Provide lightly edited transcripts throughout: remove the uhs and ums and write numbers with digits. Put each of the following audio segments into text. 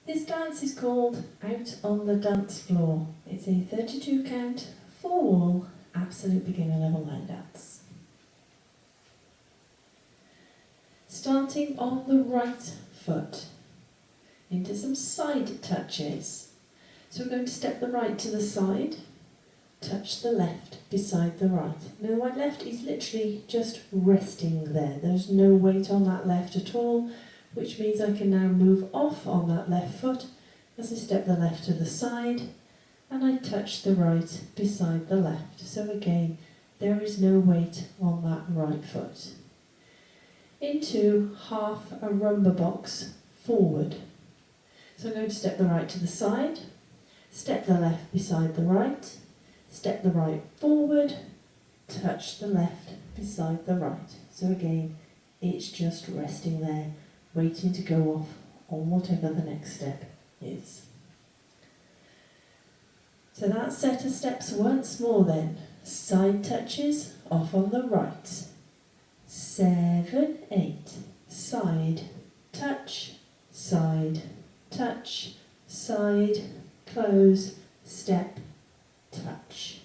This dance is called Out on the Dance Floor. It's a 32 count, 4 wall, absolute beginner level line dance. Starting on the right foot into some side touches. So we're going to step the right to the side, touch the left beside the right. Now my left is literally just resting there. There's no weight on that left at all, which means I can now move off on that left foot as I step the left to the side and I touch the right beside the left. So again, there is no weight on that right foot. Into half a rumba box forward. So I'm going to step the right to the side, step the left beside the right, step the right forward, touch the left beside the right. So again, it's just resting there, waiting to go off on whatever the next step is. So that set of steps once more then. Side touches off on the right. 7, 8. Side, touch, side, touch, side, close, step, touch.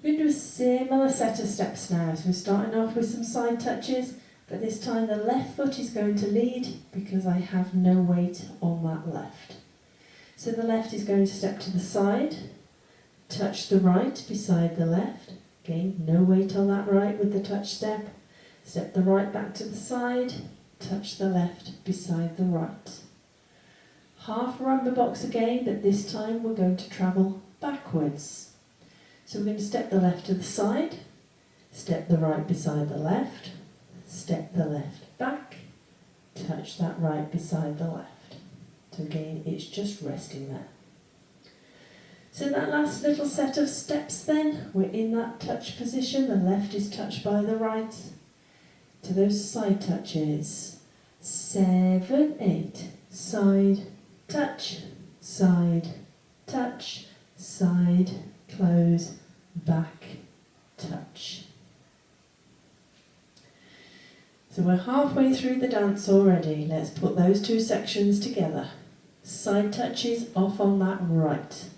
We're going to do a similar set of steps now. So we're starting off with some side touches, but this time the left foot is going to lead because I have no weight on that left. So the left is going to step to the side, touch the right beside the left. Again, no weight on that right with the touch step. Step the right back to the side, touch the left beside the right. Half rumba box again, but this time we're going to travel backwards. So we're going to step the left to the side, step the right beside the left, step the left back, touch that right beside the left. So again, it's just resting there. So that last little set of steps then, we're in that touch position, the left is touched by the right. To those side touches. 7, 8, side, touch, side, touch, side, close, back, touch. So we're halfway through the dance already. Let's put those two sections together. Side touches off on that right.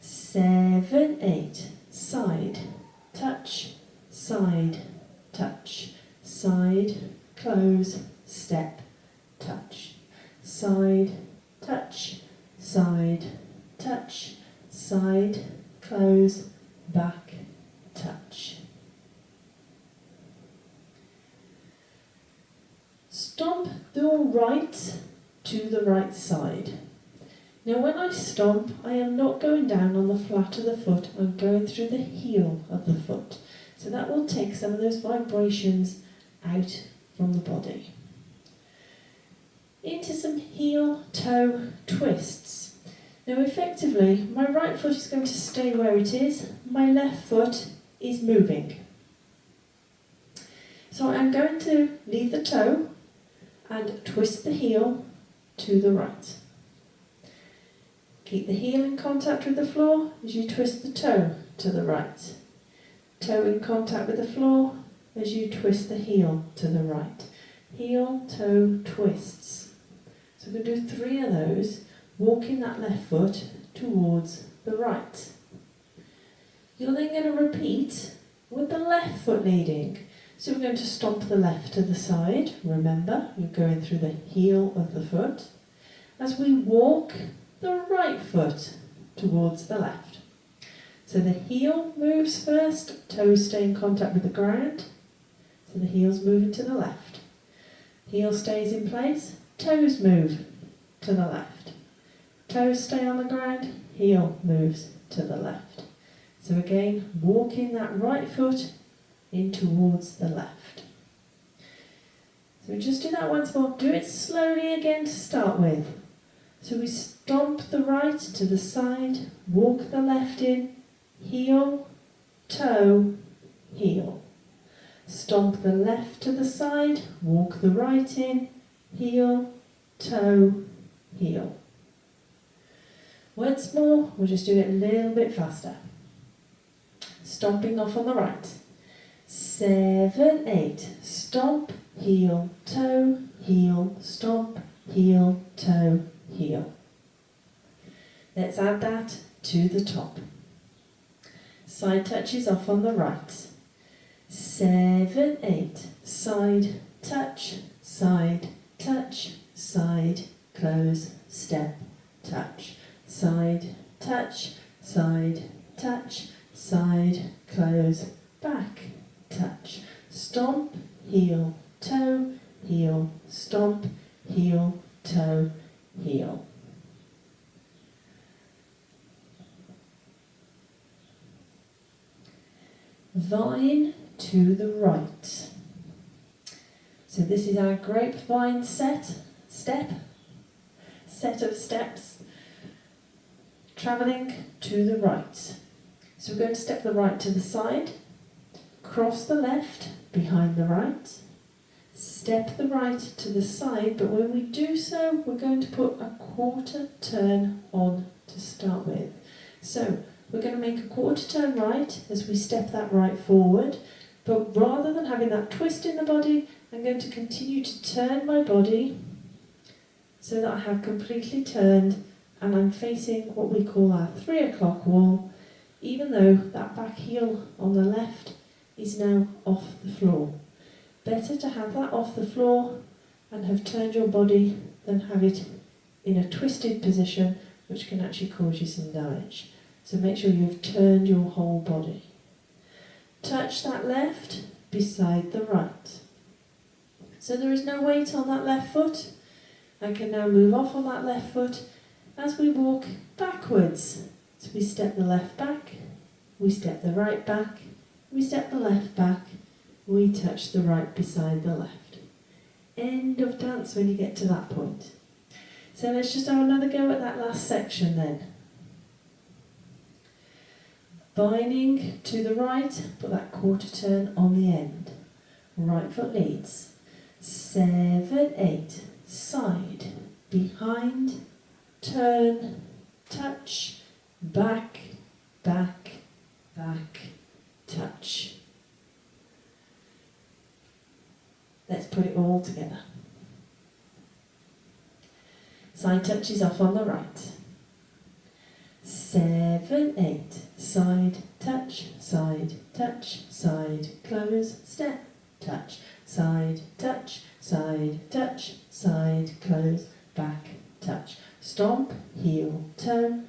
7, 8, side, touch, side, touch, side, close, step, touch, side, touch, side, touch, side, close, back, touch. Stomp the right to the right side. Now when I stomp, I am not going down on the flat of the foot, I'm going through the heel of the foot. So that will take some of those vibrations out from the body. Into some heel toe twists. Now effectively, my right foot is going to stay where it is, my left foot is moving. So I'm going to leave the toe and twist the heel to the right. Keep the heel in contact with the floor as you twist the toe to the right. Toe in contact with the floor as you twist the heel to the right. Heel, toe, twists. So we're going to do 3 of those, walking that left foot towards the right. You're then going to repeat with the left foot leading. So we're going to stomp the left to the side. Remember, you're going through the heel of the foot. As we walk the right foot towards the left. So the heel moves first, toes stay in contact with the ground. So the heel's moving to the left. Heel stays in place, toes move to the left. Toes stay on the ground, heel moves to the left. So again, walking that right foot in towards the left. So we just do that once more. Do it slowly again to start with. So we stomp the right to the side, walk the left in, heel, toe, heel. Stomp the left to the side, walk the right in, heel, toe, heel. Once more, we'll just do it a little bit faster. Stomping off on the right. 7, 8, stomp, heel, toe, heel, stomp, heel, toe, heel. Let's add that to the top. Side touches off on the right. 7, 8, side, touch, side, touch, side, close, step, touch, side, touch, side, touch, side, close, back, touch, stomp, heel, toe, heel, stomp, heel, toe, heel. Vine to the right. So this is our grapevine set of steps, travelling to the right. So we're going to step the right to the side, cross the left behind the right, step the right to the side, but when we do so, we're going to put a quarter turn on to start with. So we're going to make a quarter turn right as we step that right forward, but rather than having that twist in the body, I'm going to continue to turn my body so that I have completely turned and I'm facing what we call our 3 o'clock wall, even though that back heel on the left is now off the floor. Better to have that off the floor and have turned your body than have it in a twisted position, which can actually cause you some damage. So make sure you've turned your whole body. Touch that left beside the right. So there is no weight on that left foot. I can now move off on that left foot as we walk backwards. So we step the left back, we step the right back, we step the left back, we touch the right beside the left. End of dance when you get to that point. So let's just have another go at that last section then. Vining to the right, put that quarter turn on the end. Right foot leads. 7, 8, side, behind, turn, touch, back, back, back, touch. Let's put it all together. Side touches off on the right. 7, 8, side, touch, side, close, step, touch, side, touch, side, close, back, touch. Stomp, heel, toe,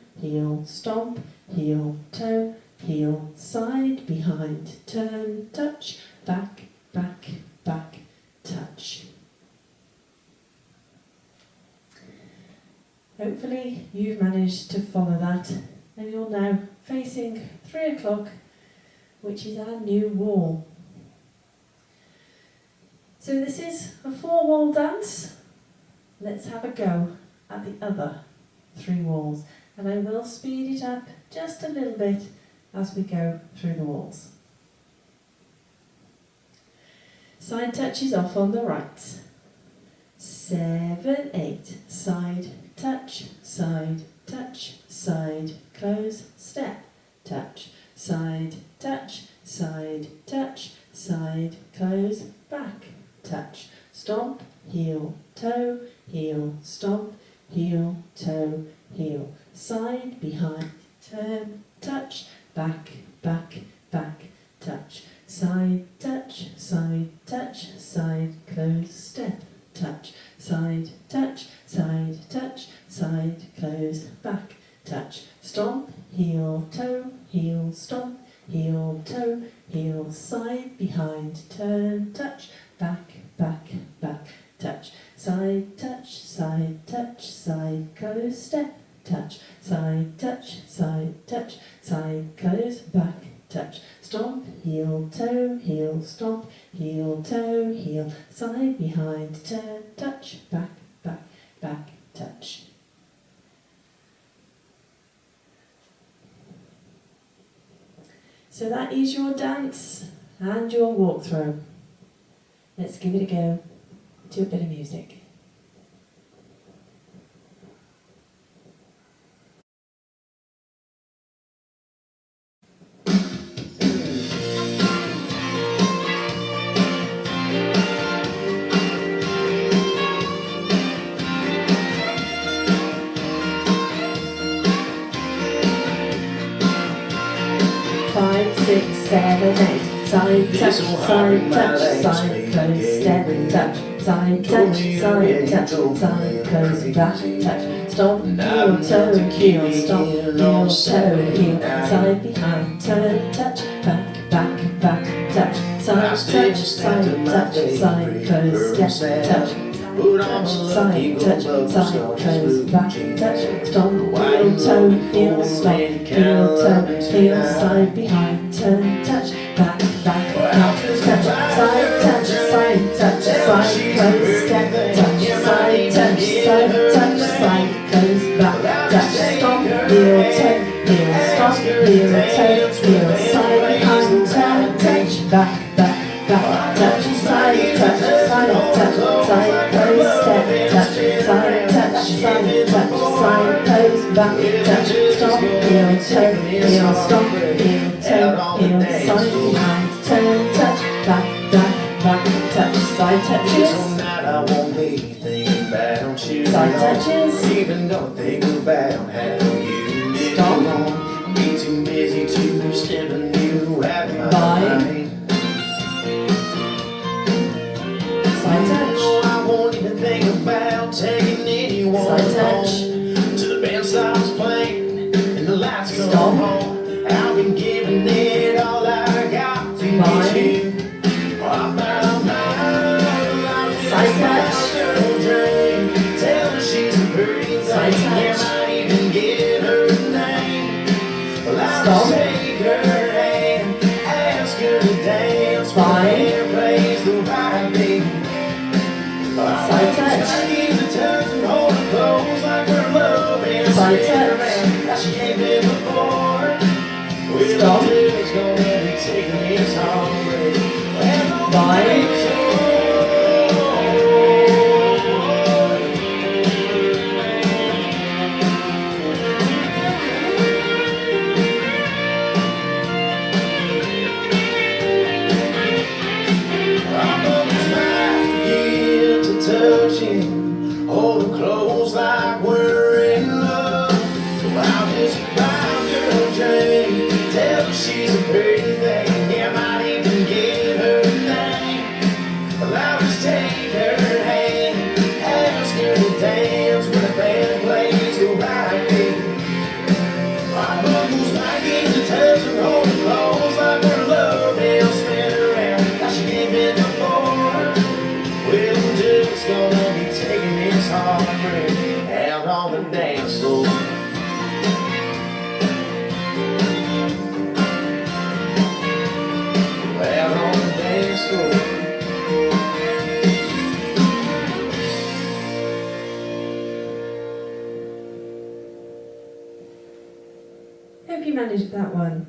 stomp, heel, toe, heel, side, behind, turn, touch, back, back, back, touch. Hopefully you've managed to follow that and you're now facing 3 o'clock, which is our new wall. So this is a 4-wall dance. Let's have a go at the other 3 walls, and I will speed it up just a little bit as we go through the walls. Side touches off on the right. 7, 8, side, touch, side, close, step, touch, side, side, close, back, touch, stomp, heel, toe, stomp, heel, toe, heel, side, behind, turn, touch, back, back, back, touch, side, side, close, step, touch, side, side, close, back, touch, stomp, heel, stomp, heel, toe, heel, side, behind, turn, touch, back, back, back, touch, side, side, close, step, touch, side, side, close, back, touch, stomp, heel, stomp, heel, toe, heel, side, behind, turn, touch, back, back, back, touch. So that is your dance and your walkthrough. Let's give it a go to a bit of music. side touch, side touch, side close, step touch, side touch, side touch, side close, back touch, stomp, heel, toe, heel, stomp, heel, toe, heel, side behind, turn, touch, back, back, back, touch, side touch, side touch, side close, step touch, side touch, side close, back touch, stomp, heel, toe, heel, stomp, heel, toe, heel, side behind, turn, touch, back, back, back, touch, side touch, side touch, side close, step touch, side touch, side touch, side close, back touch, stomp, heel, toe, heel, stomp, heel, toe, heel, side behind, turn, touch, back, back, back, touch, side touch, side touch, side close, step touch, side touch, side touch, side close, back touch, stomp, heel, toe, heel, stomp, heel, toe, heel, side behind, turn, touch, back, back, back, touch, side touches, side touches, even don't think about how you stomp, be too busy to step and you out my Bye. mind. side touch, I won't even think about taking anyone side touch, home till the band stops playing and the lights come Stomp. on. I've been giving it all I got to Bye. get you. Side touch. Tell her she's a pretty Side thing. touch. I might even get her name. Well, I'll Stomp. take her hand, ask her to dance. Bye. There plays the right beat. Side touch. Side touch. She ain't been before. Stomp. It's gonna be taking his heart away. Bye. Touching, hold her close like we're in love. So I'll just buy a girl a drink, tell her she's a pretty thing. Yeah, I might even get her name. Well, I'll just take her hand, ask her to dance when the band plays the right beat. Our bubbles might get to touch and hold her close like we're loving. Spin around like she ain't been before. Well, just gonna be taking this heartbreak out on the dance floor. Out on the dance floor. Hope you managed that one.